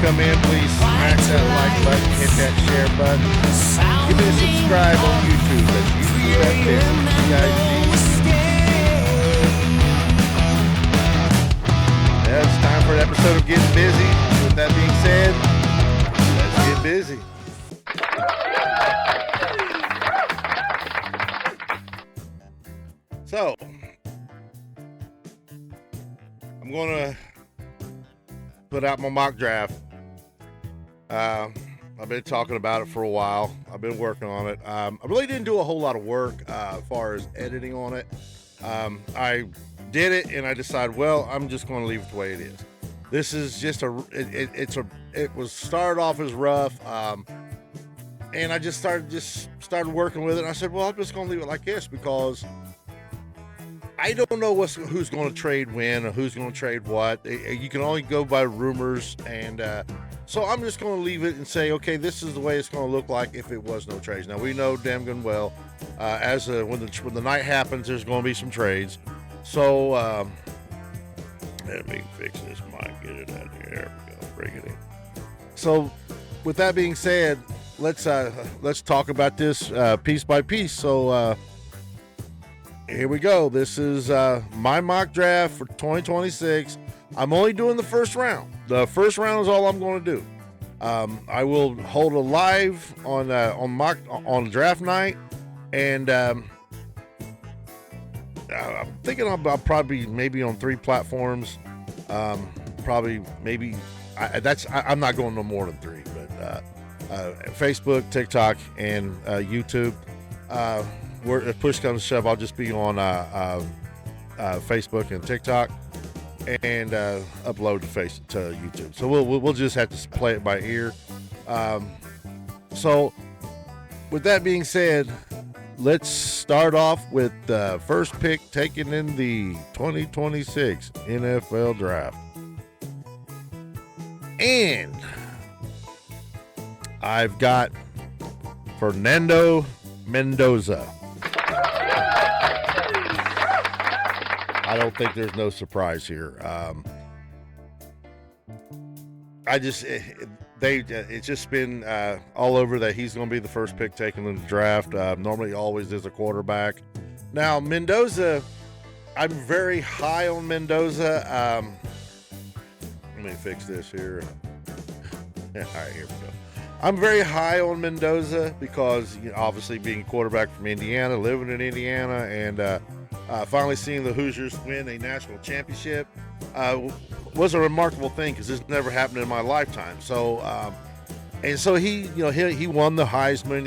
come in, please smash that like button, hit that share button. Give me a subscribe on YouTube. That's Yeah, it's time for an episode of Getting Busy. With that being said, let's get busy. So, I'm going to put out my mock draft. I've been talking about it for a while. I've been working on it. I really didn't do a whole lot of work as far as editing on it. I did it and I decided, well, I'm just going to leave it the way it is. This is just it was started off as rough. And I just started working with it. And I said, well, I'm just going to leave it like this because I don't know who's going to trade when or who's going to trade what. You can only go by rumors, and so I'm just going to leave it and say, okay, this is the way it's going to look like if it was no trades. Now we know damn good well, when the night happens, there's going to be some trades. So let me fix this mic, get it out here. There we go, bring it in. So with that being said, let's talk about this piece by piece. So. Here we go. This is my mock draft for 2026. I'm only doing the first round. The first round is all I'm going to do. I will hold a live on draft night, and I'm thinking I'll probably maybe on 3 platforms. I'm not going no more than 3, but Facebook, TikTok, and YouTube. Where if push comes to shove, I'll just be on Facebook and TikTok, and upload to YouTube. So we'll just have to play it by ear. So with that being said, let's start off with the first pick taken in the 2026 NFL Draft, and I've got Fernando Mendoza. I don't think there's no surprise here. It's just been all over that he's going to be the first pick taken in the draft. Normally, always is a quarterback. Now, Mendoza, I'm very high on Mendoza. Let me fix this here. All right, here we go. I'm very high on Mendoza because, obviously being quarterback from Indiana, living in Indiana, and finally seeing the Hoosiers win a national championship was a remarkable thing because this never happened in my lifetime. So, he won the Heisman.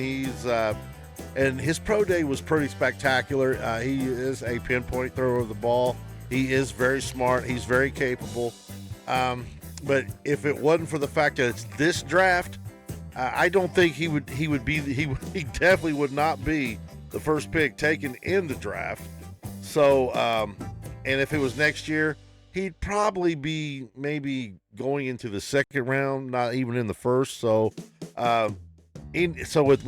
And his pro day was pretty spectacular. He is a pinpoint thrower of the ball. He is very smart. He's very capable. But if it wasn't for the fact that it's this draft, I don't think he definitely would not be the first pick taken in the draft. So, and if it was next year, he'd probably be maybe going into the second round, not even in the first. So, with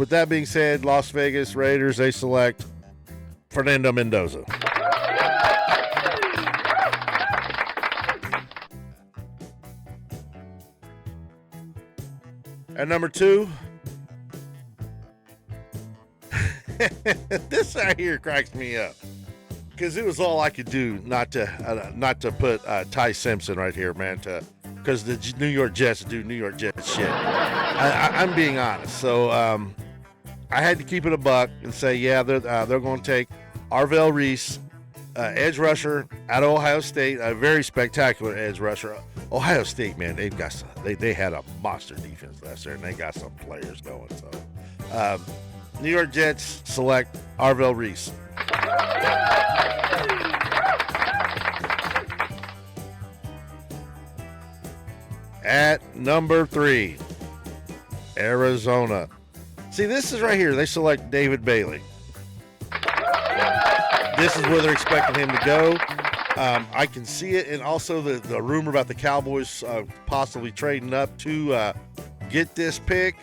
that being said, Las Vegas Raiders, they select Fernando Mendoza. At number 2, this right here cracks me up because it was all I could do not to put Ty Simpson right here, man, because the New York Jets do New York Jets shit. I'm being honest. So I had to keep it a buck and say, yeah, they're going to take Arvell Reese, edge rusher out of Ohio State, a very spectacular edge rusher. Ohio State, man, they had a monster defense last year, and they got some players going. So, New York Jets select Arvell Reese. At number 3, Arizona. See, this is right here. They select David Bailey. This is where they're expecting him to go. I can see it, and also the rumor about the Cowboys possibly trading up to get this pick.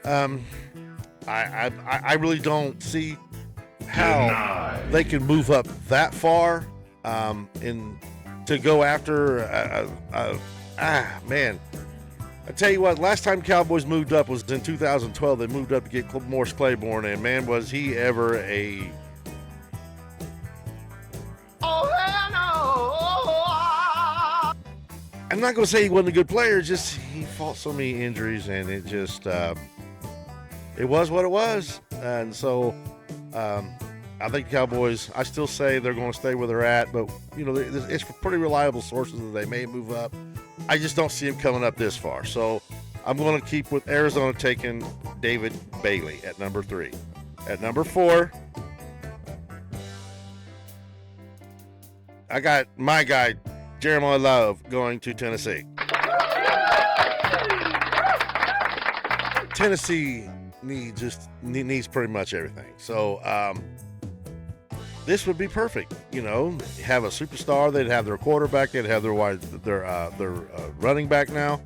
I really don't see how they can move up that far to go after man. I tell you what, last time Cowboys moved up was in 2012. They moved up to get Morris Claiborne, and man, was he ever a I'm not going to say he wasn't a good player, just he fought so many injuries, and it just it was what it was. And so I think the Cowboys, I still say they're going to stay where they're at, but you know, it's pretty reliable sources that they may move up. I just don't see them coming up this far. So I'm going to keep with Arizona taking David Bailey at number 3. At number 4, I got my guy, Jeremiah Love, going to Tennessee. Tennessee needs pretty much everything. So this would be perfect. You know, have a superstar. They'd have their quarterback. They'd have their running back now.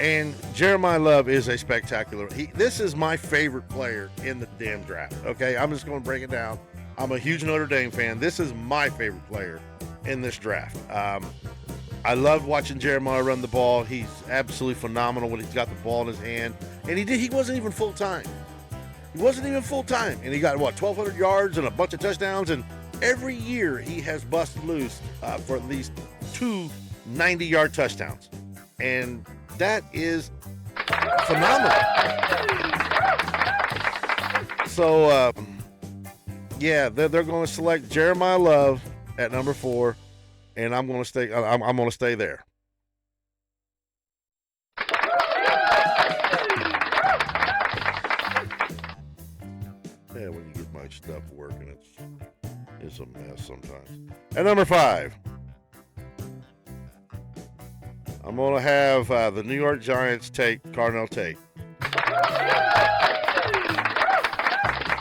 And Jeremiah Love is a spectacular. This is my favorite player in the damn draft. Okay, I'm just going to break it down. I'm a huge Notre Dame fan. This is my favorite player in this draft. I love watching Jeremiah run the ball. He's absolutely phenomenal when he's got the ball in his hand. And he wasn't even full time. He wasn't even full time. And he got 1,200 yards and a bunch of touchdowns. And every year he has busted loose for at least 2 90-yard touchdowns. And that is phenomenal. So yeah, they're going to select Jeremiah Love at number 4. And I'm going to stay. I'm going to stay there. Yeah, when you get my stuff working, it's a mess sometimes. At number 5, I'm going to have the New York Giants take Carnell Tate.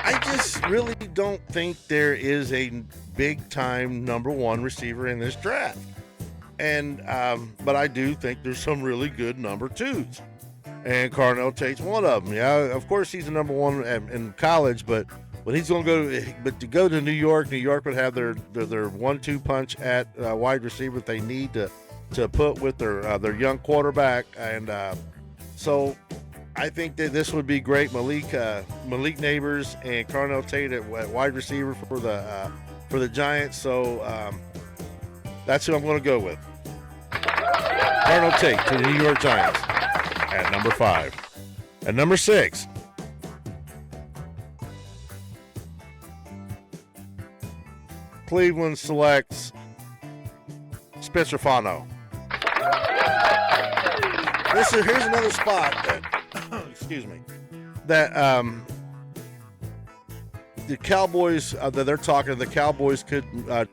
I just really don't think there is a big-time number 1 receiver in this draft. And but I do think there's some really good number 2s. And Carnell Tate's one of them. Yeah, of course he's the number 1 in college, but when he's going to go to New York would have their 1-2 punch at wide receiver that they need to put with their young quarterback. And so I think that this would be great. Malik Neighbors and Carnell Tate at wide receiver for the Giants. So that's who I'm going to go with. Carnell Tate to the New York Giants at number 5. At number 6, Cleveland selects Spencer Fano. Here's another spot that, excuse me, that the Cowboys that they're talking. The Cowboys could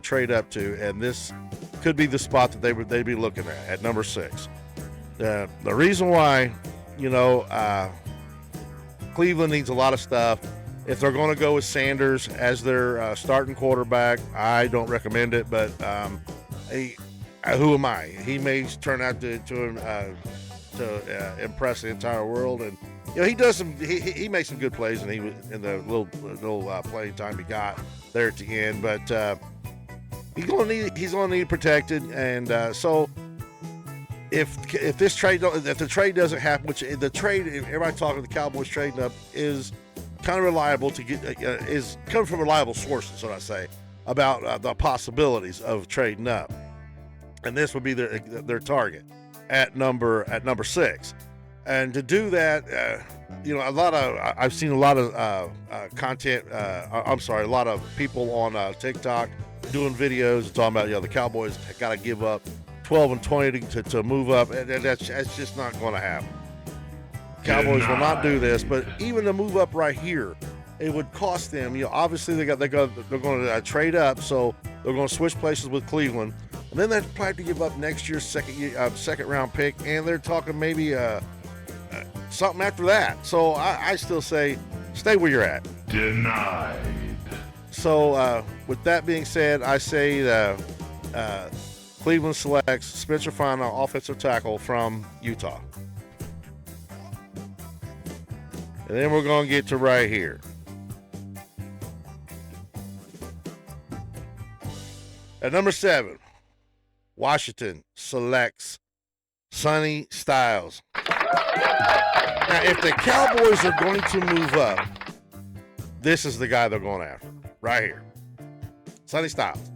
trade up to, and this could be the spot that they'd be looking at number 6. The reason why, Cleveland needs a lot of stuff. If they're going to go with Sanders as their starting quarterback, I don't recommend it. But who am I? He may turn out to impress the entire world, and he does some. He makes some good plays, and he was in the little playing time he got there at the end. But he's going to need protected, and so. If the trade doesn't happen, which the trade, everybody talking the Cowboys trading up is kind of reliable to get, is coming from reliable sources, so I say, about the possibilities of trading up, and this would be their target at number 6, and to do that, I've seen a lot of content. A lot of people on TikTok doing videos talking about the Cowboys got to give up 12 and 20 to move up, and that's just not going to happen. Cowboys will not do this, but even to move up right here, it would cost them. Obviously they're going to trade up, so they're going to switch places with Cleveland, and then they probably have to give up next year's second round pick, and they're talking maybe something after that. So I still say stay where you're at. Denied. So with that being said, I say Cleveland selects Spencer Fano, offensive tackle from Utah. And then we're going to get to right here. At number 7, Washington selects Sonny Styles. Now, if the Cowboys are going to move up, this is the guy they're going after, right here. Sonny Styles,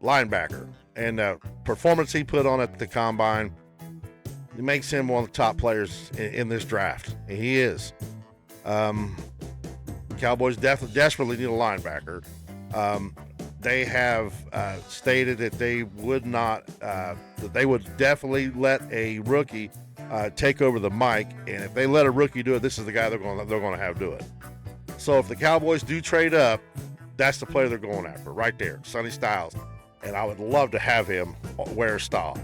linebacker, and the performance he put on at the combine, it makes him one of the top players in this draft. And he is. Cowboys desperately need a linebacker. They have stated that they would not, that they would definitely let a rookie take over the mic, and if they let a rookie do it, this is the guy they're going to have do it. So if the Cowboys do trade up, that's the player they're going after, right there, Sonny Styles, and I would love to have him wear a style.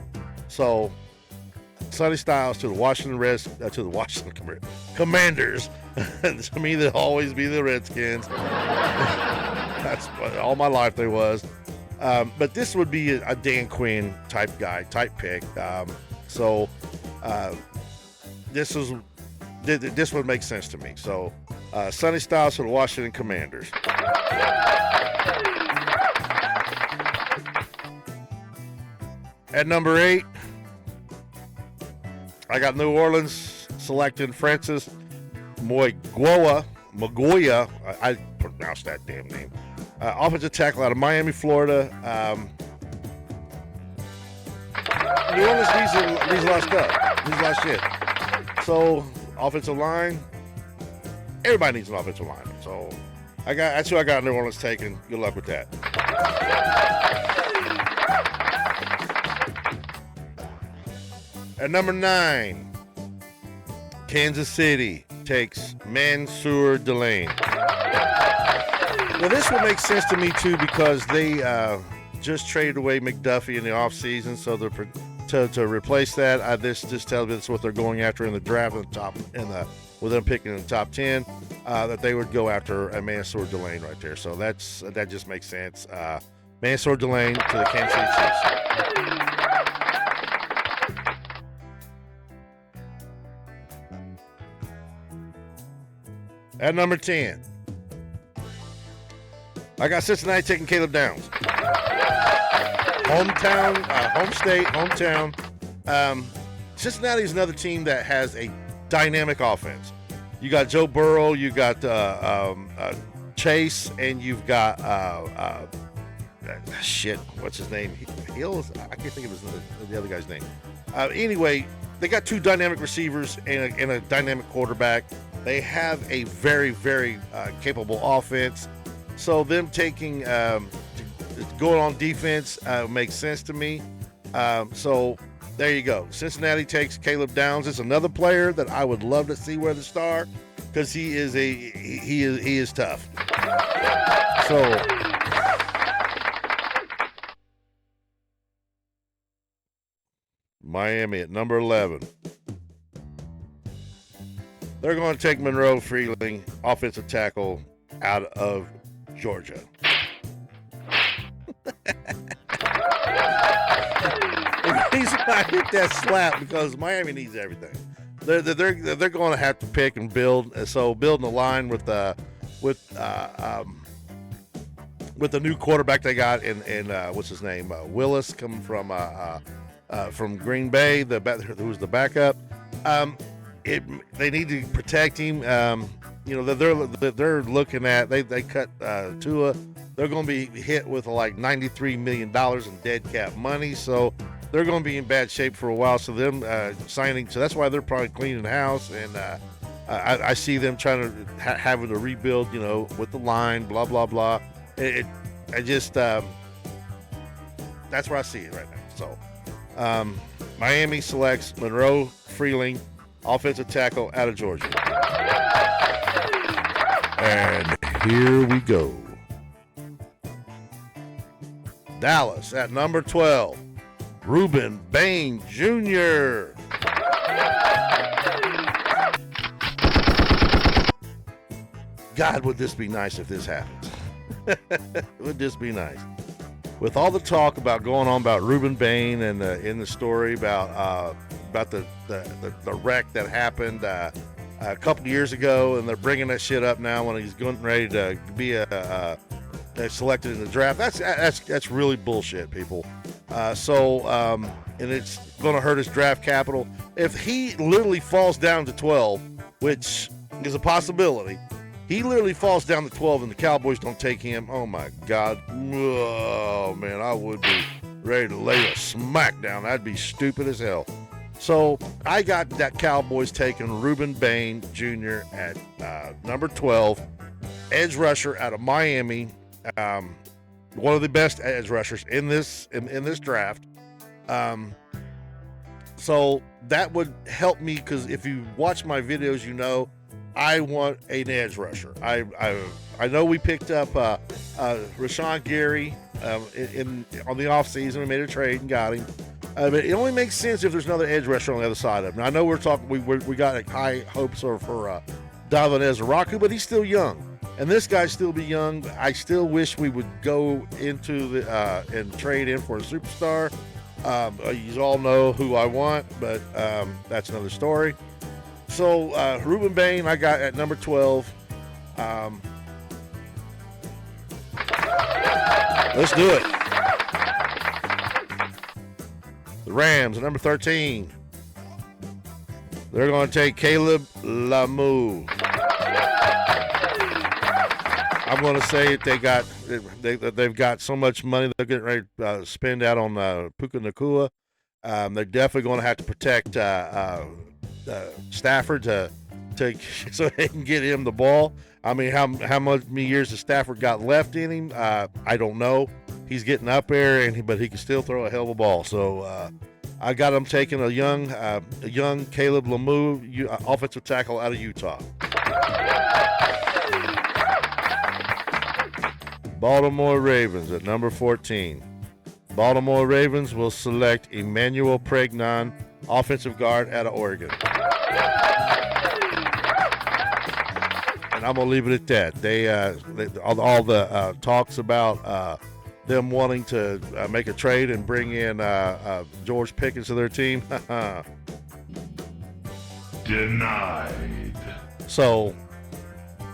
So Sonny Styles to the Washington Commanders. To me, they'll always be the Redskins. That's what all my life they was. But this would be a Dan Quinn type pick. This would make sense to me. So Sonny Styles to the Washington Commanders. At number 8, I got New Orleans selecting Francis Magoya. I pronounced that damn name. Offensive tackle out of Miami, Florida. New Orleans needs a lot of stuff. Needs a lot of shit. So, offensive line. Everybody needs an offensive line. So, that's who I got New Orleans taking. Good luck with that. At number 9, Kansas City takes Mansour Delane. Well, this will make sense to me too because they just traded away McDuffie in the offseason, so to replace that, this just tells me that's what they're going after in the draft, with them picking in the top 10, that they would go after a Mansour Delane right there. So that just makes sense. Mansour Delane to the Kansas City Chiefs. At number 10, I got Cincinnati taking Caleb Downs. Hometown. Cincinnati is another team that has a dynamic offense. You got Joe Burrow, you got Chase, and you've got what's his name? Hills. I can't think of the other guy's name. Anyway, they got 2 dynamic receivers and a dynamic quarterback. They have a very, very capable offense. So them taking going on defense makes sense to me. So there you go. Cincinnati takes Caleb Downs. It's another player that I would love to see wear the star because he is tough. So Miami at number 11. They're going to take Monroe Freeling, offensive tackle, out of Georgia. The reason I hit that slap because Miami needs everything. They're going to have to pick and build. So building a line with the new quarterback they got in what's his name, Willis, coming from Green Bay, who's the backup. They need to protect him. They're looking at they cut Tua. They're going to be hit with like $93 million in dead cap money, so they're going to be in bad shape for a while. So them signing, so that's why they're probably cleaning house. And I see them trying to having to rebuild, with the line, blah blah blah. That's where I see it right now. So Miami selects Monroe Freeling, offensive tackle out of Georgia. And here we go. Dallas at number 12, Reuben Bain Jr. God, would this be nice if this happens? Would this be nice? With all the talk about going on about Reuben Bain and in the story about the wreck that happened a couple years ago, and they're bringing that shit up now when he's going ready to be selected in the draft. That's really bullshit, people. And it's going to hurt his draft capital. If he literally falls down to 12, which is a possibility, he literally falls down to 12 and the Cowboys don't take him, oh my God. Oh, man, I would be ready to lay a smack down. That'd be stupid as hell. So I got that Cowboys taking Reuben Bain Jr. at number 12, edge rusher out of Miami, one of the best edge rushers in this draft. So that would help me because if you watch my videos, you know I want an edge rusher. I know we picked up Rashawn Gary on the offseason. We made a trade and got him. But it only makes sense if there's another edge rusher on the other side of him. Now, I know we're talking. We got high hopes for Davin Ezraku, but he's still young. And this guy still be young. I still wish we would go into the and trade in for a superstar. You all know who I want, but that's another story. So Reuben Bain, I got at number 12. Let's do it. The Rams at number 13. They're going to take Caleb Lamu. I'm going to say they've got so much money they're getting ready to spend out on Puka Nacua. They're definitely going to have to protect Stafford so they can get him the ball. I mean, how many years has Stafford got left in him? I don't know. He's getting up there, but he can still throw a hell of a ball. So I got him taking a young Caleb Lamu, offensive tackle out of Utah. Baltimore Ravens at number 14. Baltimore Ravens will select Emmanuel Pregnon, offensive guard out of Oregon. And I'm going to leave it at that. All the talks about them wanting to make a trade and bring in George Pickens to their team. Denied. So,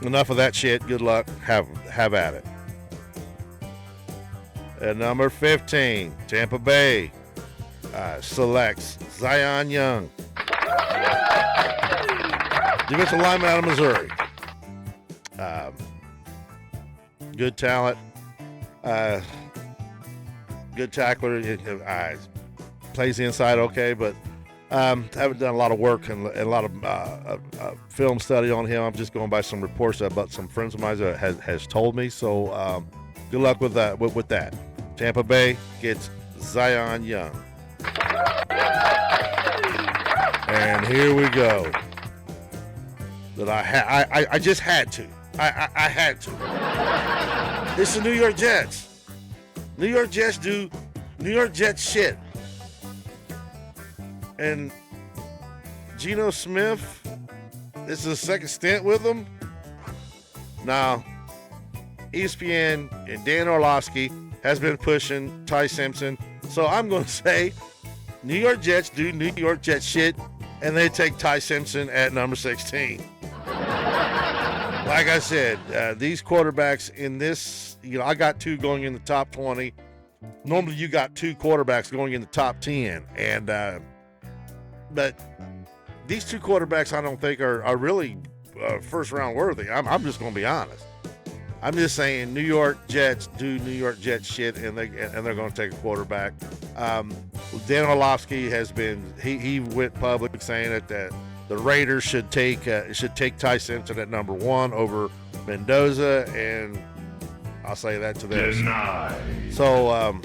enough of that shit. Good luck. Have at it. At number 15, Tampa Bay selects Zion Young, defensive lineman out of Missouri. Good talent, good tackler. Plays the inside okay, but haven't done a lot of work and a lot of film study on him. I'm just going by some reports that some friends of mine has told me. So good luck with that. With that. Tampa Bay gets Zion Young. And here we go. That I just had to. I had to. It's the New York Jets. New York Jets do New York Jets shit. And Geno Smith, this is a second stint with them. Now, ESPN and Dan Orlovsky has been pushing Ty Simpson. So I'm going to say New York Jets do New York Jets shit, and they take Ty Simpson at number 16. Like I said, these quarterbacks in this, I got two going in the top 20. Normally you got two quarterbacks going in the top 10. But these two quarterbacks I don't think are really first round worthy. I'm just going to be honest. I'm just saying New York Jets do New York Jets shit, and they're going to take a quarterback. Dan Orlovsky has been he went public saying that the Raiders should take Ty Simpson at number 1 over Mendoza, and I'll say that to them. Denied. So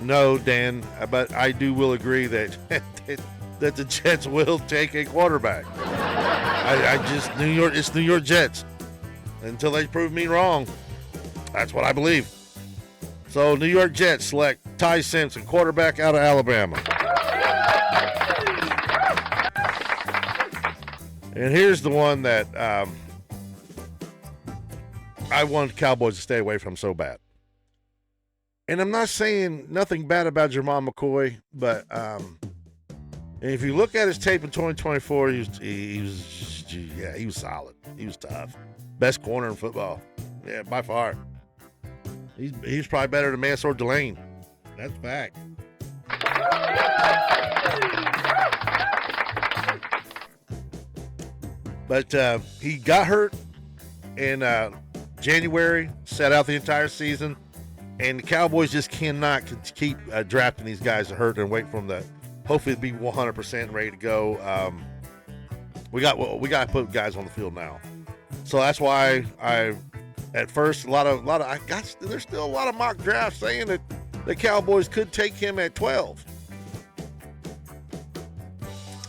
no, Dan, but I will agree that that the Jets will take a quarterback. It's New York Jets. Until they prove me wrong. That's what I believe. So New York Jets select Ty Simpson, quarterback out of Alabama. And here's the one that I want the Cowboys to stay away from so bad. And I'm not saying nothing bad about Jermon McCoy, but if you look at his tape in 2024, he was solid. He was tough. Best corner in football. Yeah, by far. He's probably better than Mansour Delane. That's fact. But he got hurt in January, sat out the entire season, and the Cowboys just cannot keep drafting these guys to hurt and wait for them to hopefully be 100% ready to go. We got to put guys on the field now, so that's why at first there's still a lot of mock drafts saying that the Cowboys could take him at 12.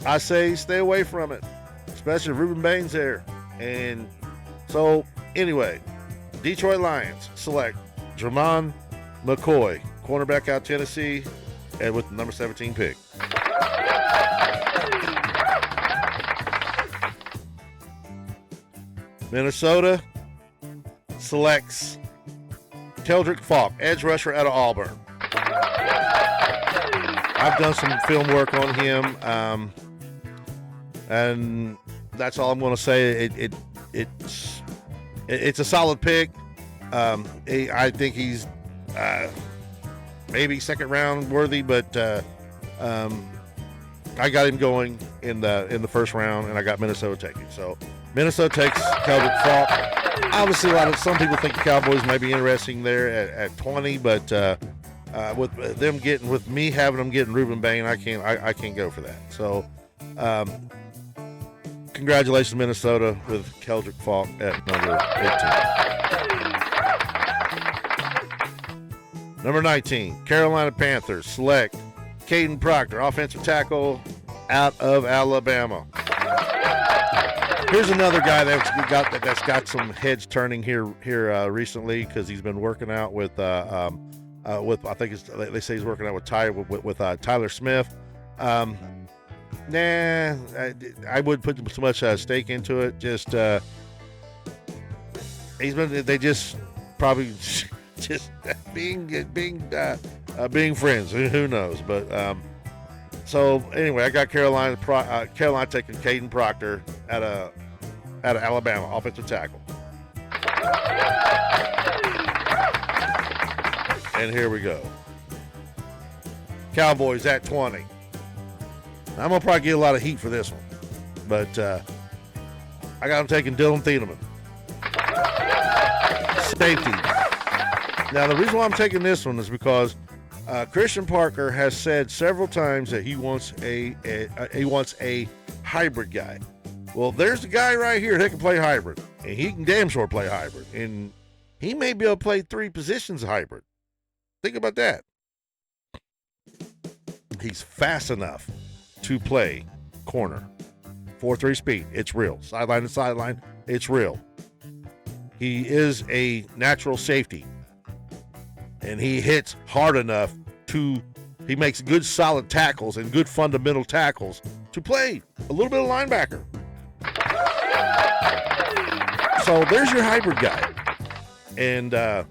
I say stay away from it, especially if Ruben Bain's there. And so anyway, Detroit Lions select Jermon McCoy, cornerback out Tennessee, and with the number 17 pick. Minnesota selects Keldrick Falk, edge rusher out of Auburn. I've done some film work on him, and that's all I'm going to say. It's a solid pick. I think he's maybe second round worthy, but I got him going in the first round, and I got Minnesota taking. So Minnesota takes Keldrick Falk. Obviously, some people think the Cowboys may be interesting there at 20, but with me having them getting Ruben Bain, I can't go for that. So, congratulations, Minnesota, with Keldrick Falk at number 18. Number 19, Carolina Panthers select Caden Proctor, offensive tackle out of Alabama. Here's another guy that's got some heads turning here recently because he's been working out with I think they say he's working out with Tyler Smith. I wouldn't put too much stake into it. Just they just probably just being friends. Who knows? But so anyway, I got Carolina taking Caden Proctor out of Alabama, offensive tackle. And here we go. Cowboys at 20. I'm gonna probably get a lot of heat for this one, but I got them taking Dylan Thieneman, safety. Now the reason why I'm taking this one is because Christian Parker has said several times that he wants a hybrid guy. Well, there's the guy right here that can play hybrid, and he can damn sure play hybrid, and he may be able to play 3 positions hybrid. Think about that. He's fast enough to play corner. 4-3 speed, it's real. Sideline to sideline, it's real. He is a natural safety, and he hits hard enough he makes good solid tackles and good fundamental tackles to play a little bit of linebacker. So there's your hybrid guy. And I'm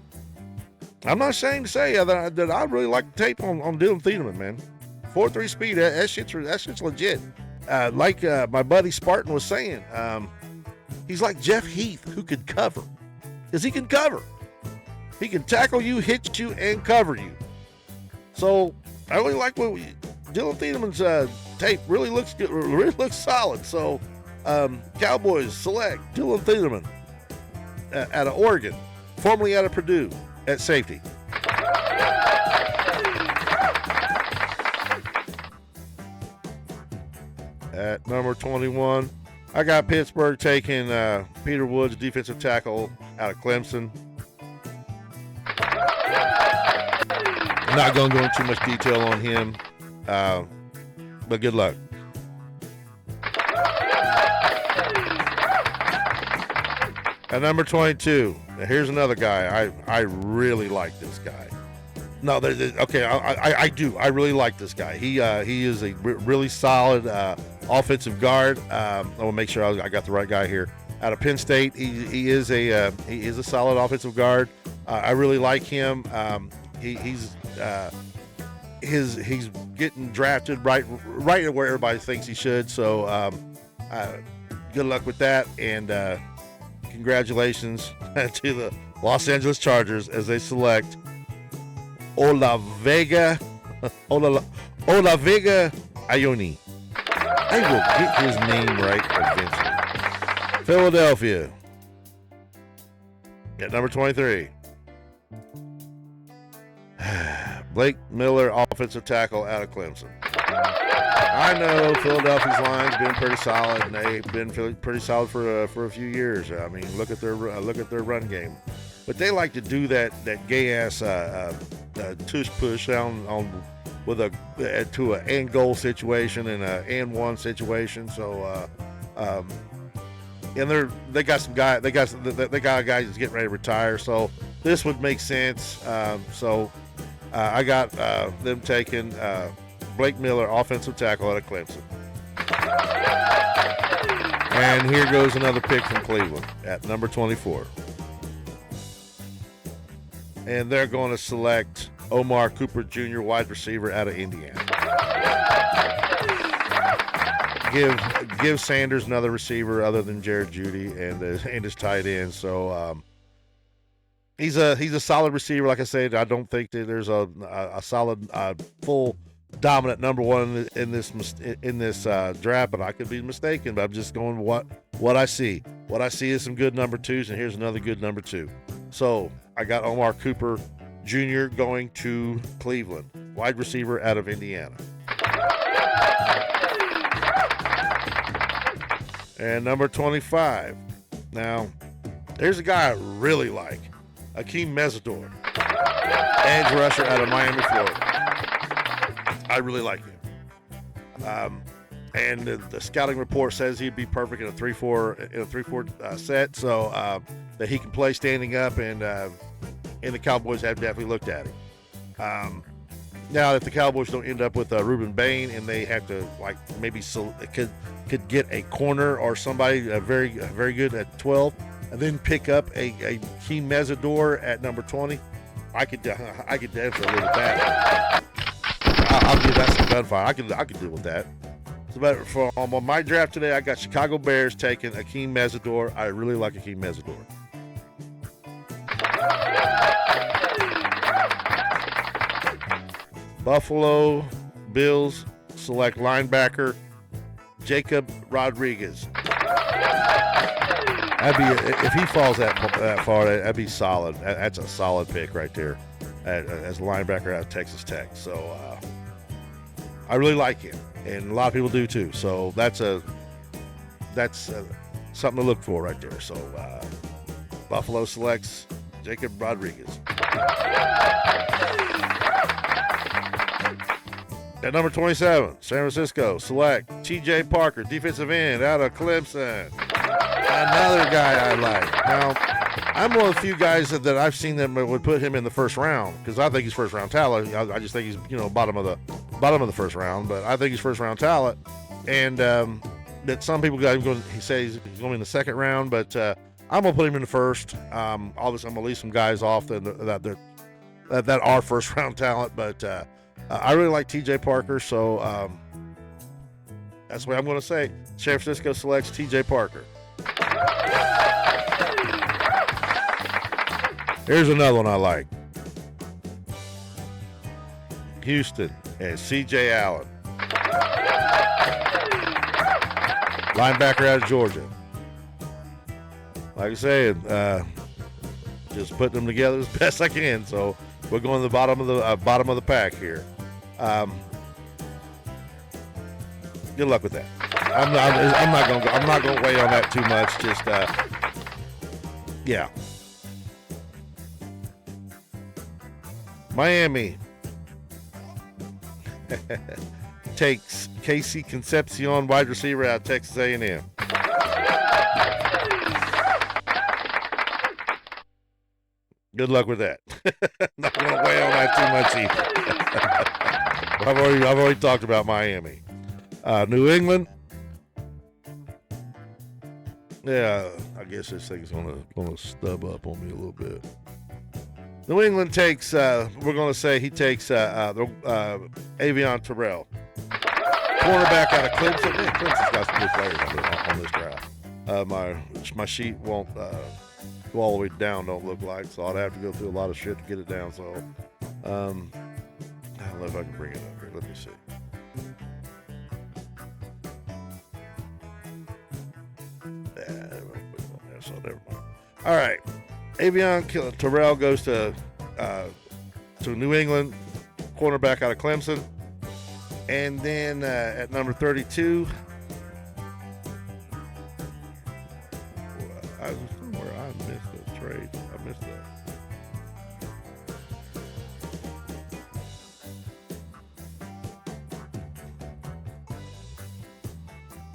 not ashamed to say that I really like the tape on Dylan Thieneman, man. 4-3 speed, that shit's legit. Like my buddy Spartan was saying, he's like Jeff Heath, who could cover. Because he can cover. He can tackle you, hit you, and cover you. So I really like what Dylan Thieneman's tape really looks good, really looks solid. So Cowboys select Dylan Thieneman out of Oregon, formerly out of Purdue, at safety. At number 21, I got Pittsburgh taking Peter Woods, defensive tackle out of Clemson. I'm not going to go into too much detail on him, but good luck. At number 22, here's another guy. I really like this guy. No, okay, I do. I really like this guy. He is a really solid offensive guard. I want to make sure I got the right guy here. Out of Penn State, he is a solid offensive guard. I really like him. He's getting drafted right where everybody thinks he should. So good luck with that, and congratulations to the Los Angeles Chargers as they select Olavega Olavega Ioni. I will get his name right eventually. Philadelphia. At number 23. Blake Miller, offensive tackle out of Clemson. I know Philadelphia's line's been pretty solid, and they've been pretty solid for a few years. I mean, look at their run game, but they like to do that gay ass tush push on with to an and goal situation and a and one situation. So, and they got some guy they got a guy who's getting ready to retire. So this would make sense. I got them taking Blake Miller, offensive tackle out of Clemson. And here goes another pick from Cleveland at number 24. And they're going to select Omar Cooper Jr., wide receiver out of Indiana. Give Sanders another receiver other than Jared Jeudy and his tight end. So he's a solid receiver. Like I said, I don't think that there's a solid full dominant number one in this draft, but I could be mistaken. But I'm just going what I see. What I see is some good number twos, and here's another good number two. So I got Omar Cooper Jr. going to Cleveland, wide receiver out of Indiana. And number 25. Now, there's a guy I really like, Akeem Mesidor, edge rusher out of Miami, Florida. I really like him. And the scouting report says he'd be perfect in a 3-4 set, so that he can play standing up, and the Cowboys have definitely looked at him. Now, if the Cowboys don't end up with Reuben Bain and they have to maybe could get a corner or somebody very very good at 12, and then pick up a Akeem Mesidor at number 20, I could definitely live with that. I'll give that some gunfire. I can deal with that. So, for on my draft today, I got Chicago Bears taking Akeem Mesidor. I really like Akeem Mesidor. Buffalo Bills select linebacker Jacob Rodriguez. If he falls that far, that'd be solid. That's a solid pick right there as a linebacker out of Texas Tech. So I really like him, and a lot of people do too. So that's something to look for right there. So Buffalo selects Jacob Rodriguez. At number 27, San Francisco select T.J. Parker, defensive end out of Clemson. Another guy I like. Now, I'm one of the few guys that I've seen that would put him in the first round, because I think he's first round talent. I just think he's bottom of the first round, but I think he's first round talent. And that some people got him going. He says he's going in the second round, but I'm gonna put him in the first. Obviously, I'm gonna leave some guys off that are first round talent, but I really like T.J. Parker, so that's what I'm gonna say. San Francisco selects T.J. Parker. Here's another one I like. Houston and C.J. Allen, linebacker out of Georgia. Like I said, just putting them together as best I can. So we're going to the bottom of the pack here. Good luck with that. I'm not going to weigh on that too much. Just yeah. Miami takes Casey Concepcion, wide receiver out of Texas A&M. Good luck with that. Not going to weigh on that too much either. I've already talked about Miami. New England. Yeah, I guess this thing's going to stub up on me a little bit. New England takes, we're going to say he takes Avion Terrell, cornerback out of Clemson. Man, Clemson's got some good players on this draft. My sheet won't go all the way down, don't look like, so I'd have to go through a lot of shit to get it down. So I don't know if I can bring it up here. Let me see. So never mind. All right. Avion Terrell goes to New England, cornerback out of Clemson. And then at number 32, I missed the trade. I missed that.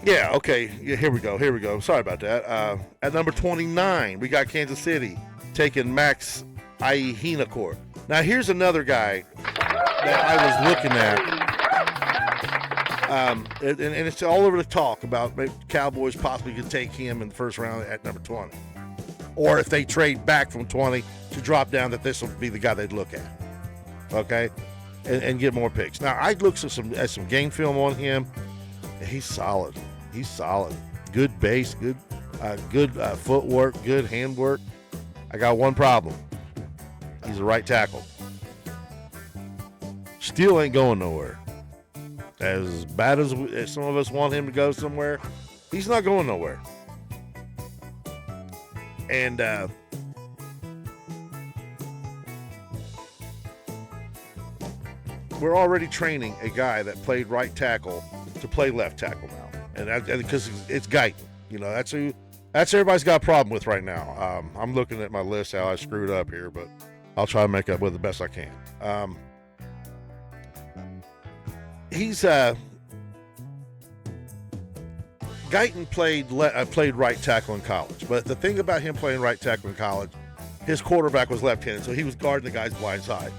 Yeah, okay. Yeah, here we go. Sorry about that. At number 29, we got Kansas City taking Max Ihinacourt. Now, here's another guy that I was looking at. And it's all over the talk about maybe Cowboys possibly could take him in the first round at number 20. Or if they trade back from 20 to drop down, that this will be the guy they'd look at. Okay? And get more picks. Now, I looked at some game film on him. He's solid. Good base, good footwork, good handwork. I got one problem. He's a right tackle. Still ain't going nowhere. As bad as some of us want him to go somewhere, he's not going nowhere. And we're already training a guy that played right tackle to play left tackle now. And because it's Guyton. You know, that's everybody's got a problem with right now. I'm looking at my list, how I screwed up here, but I'll try to make up with the best I can. Guyton played right tackle in college, but the thing about him playing right tackle in college, his quarterback was left-handed, so he was guarding the guy's blind side.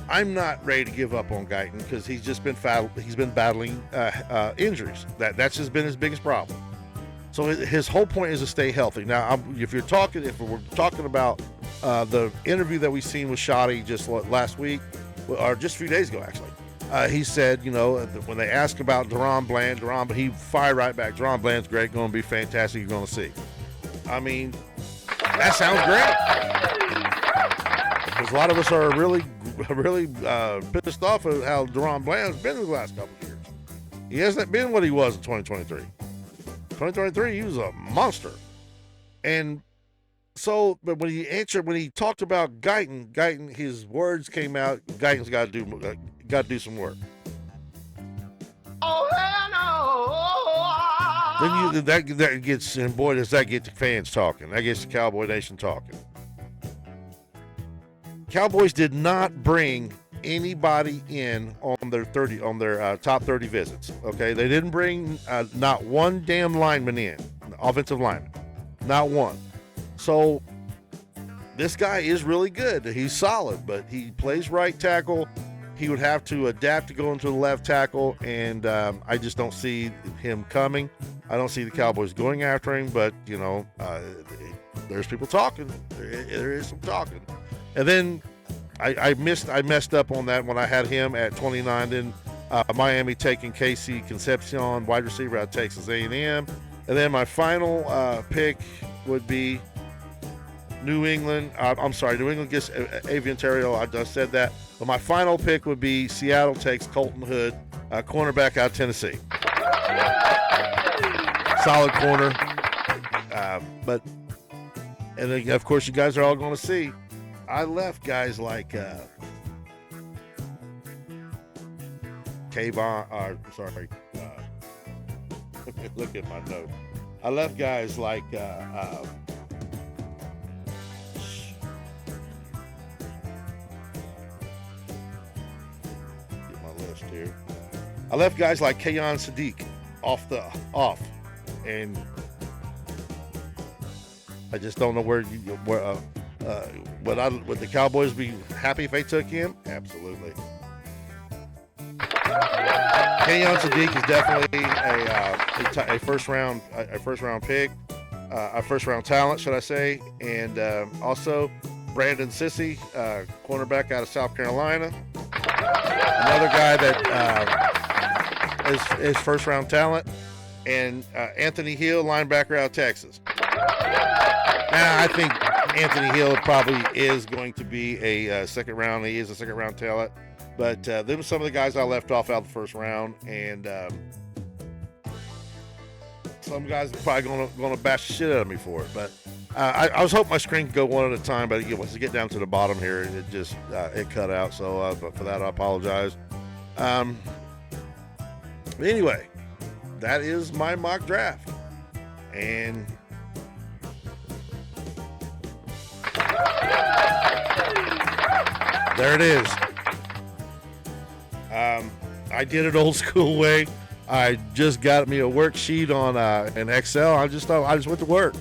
I'm not ready to give up on Guyton because he's just been battling injuries. That's just been his biggest problem. So his whole point is to stay healthy. Now, if we're talking about the interview that we seen with Shoddy just last week, or just a few days ago, actually, he said, you know, when they asked about Deron Bland, but he fired right back. Deron Bland's great, going to be fantastic. You're going to see. I mean, that sounds great. Because a lot of us are really pissed off at how Deron Bland's been in the last couple of years. He hasn't been what he was in 2023. 2023, he was a monster. And so, but when he talked about Guyton, his words came out. Guyton's got to do some work. Oh hell no! Then that gets, and boy, does that get the fans talking. That gets the Cowboy Nation talking. Cowboys did not bring anybody in on their top 30 visits. Okay, they didn't bring not one damn lineman in, offensive lineman, not one. So this guy is really good. He's solid, but he plays right tackle. He would have to adapt to go into the left tackle, and I just don't see him coming. I don't see the Cowboys going after him, but you know, there's people talking. There is some talking. And then I messed up on that when I had him at 29. Then Miami taking Casey Concepcion, wide receiver out of Texas A&M. And then my final pick would be New England. New England gets Avion Terrell. I just said that. But my final pick would be Seattle takes Colton Hood, cornerback out of Tennessee. Solid corner. And then, of course, you guys are all going to see, I left guys like Kayvon. Look at my note. I left guys like get my list here. I left guys like Kayon Sadiq off, and I just don't know would the Cowboys be happy if they took him? Absolutely. Kayon Sadiq is definitely a first round pick, a first round talent, should I say? And also Brandon Sissy, cornerback out of South Carolina, another guy that is first round talent, and Anthony Hill, linebacker out of Texas. Now, I think Anthony Hill probably is going to be a second round. He is a second round talent. But them were some of the guys I left off out of the first round, and some guys are probably gonna bash the shit out of me for it. But I was hoping my screen could go one at a time, but once you get down to the bottom here, it just it cut out. So but for that, I apologize. Anyway, that is my mock draft, and there it is. I did it old school way. I just got me a worksheet on an Excel. I just went to work.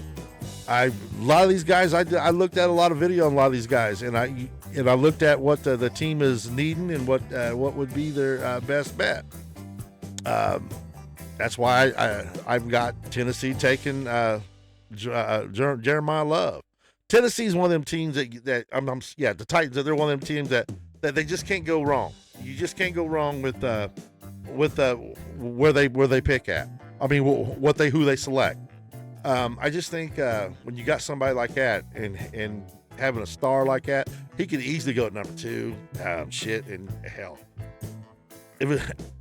A lot of these guys, I looked at a lot of video on a lot of these guys, and I looked at what the team is needing and what would be their best bet. That's why I've got Tennessee taking Jeremiah Love. Tennessee's one of them teams that the Titans. They're one of them teams that they just can't go wrong. You just can't go wrong with where they pick at. I mean, who they select. I just think when you got somebody like that and having a star like that, he could easily go at number 2. And hell,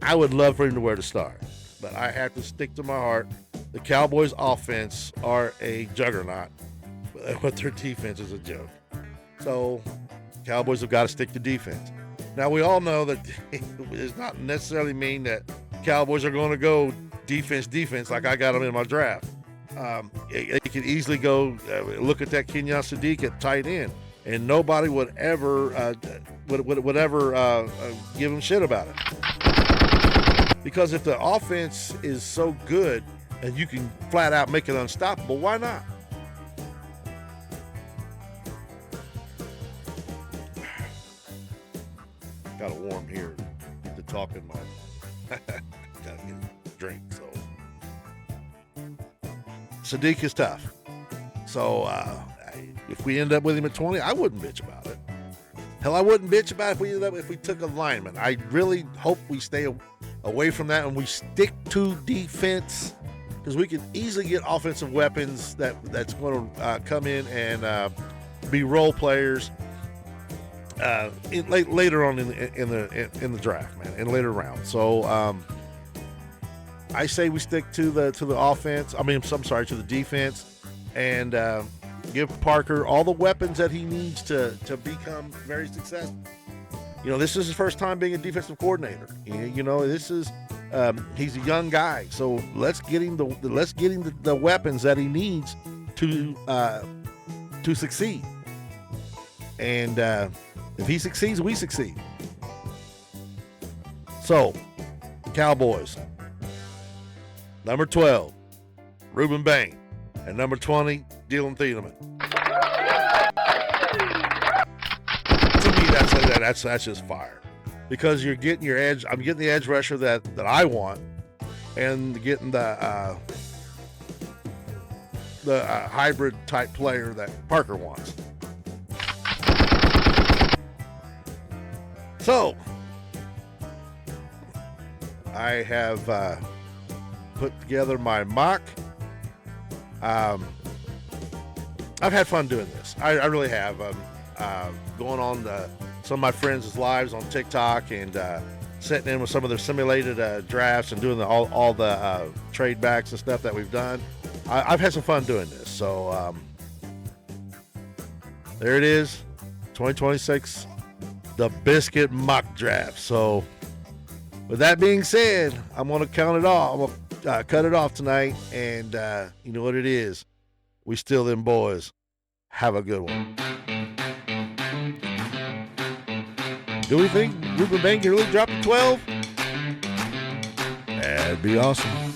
I would love for him to wear the star, but I have to stick to my heart. The Cowboys' offense are a juggernaut, but their defense is a joke. So, Cowboys have got to stick to defense. Now, we all know that it does not necessarily mean that Cowboys are going to go defense like I got them in my draft. It could easily go look at that Kenyon Sadiq at tight end, and nobody would ever give him shit about it. Because if the offense is so good and you can flat out make it unstoppable, why not? Got a warm here. Get to talking my gotta get a drink. So Sadiq is tough. So if we end up with him at 20, I wouldn't bitch about it. Hell, I wouldn't bitch about it if we took a lineman. I really hope we stay away from that and we stick to defense, because we can easily get offensive weapons that's going to come in and be role players. Later on in the draft, man, in later rounds. So I say we stick to the offense. I mean, I'm sorry, to the defense, and give Parker all the weapons that he needs to become very successful. You know, this is his first time being a defensive coordinator. You know, this is he's a young guy, so let's get him the weapons that he needs to succeed. And if he succeeds, we succeed. So, Cowboys. Number 12, Ruben Bain. And number 20, Dylan Thiedemann. To me, that's just fire. Because you're getting your edge. I'm getting the edge rusher that I want, and getting the hybrid type player that Parker wants. So, I have put together my mock. I've had fun doing this. I really have. Going on some of my friends' lives on TikTok and sitting in with some of their simulated drafts and doing all the trade backs and stuff that we've done. I've had some fun doing this. So there it is, 2026. The Bizcutt mock draft. So, with that being said, I'm going to count it off. I'm going to cut it off tonight. And you know what it is. We still them boys. Have a good one. Do we think Ruben Bain can really drop to 12? That'd be awesome.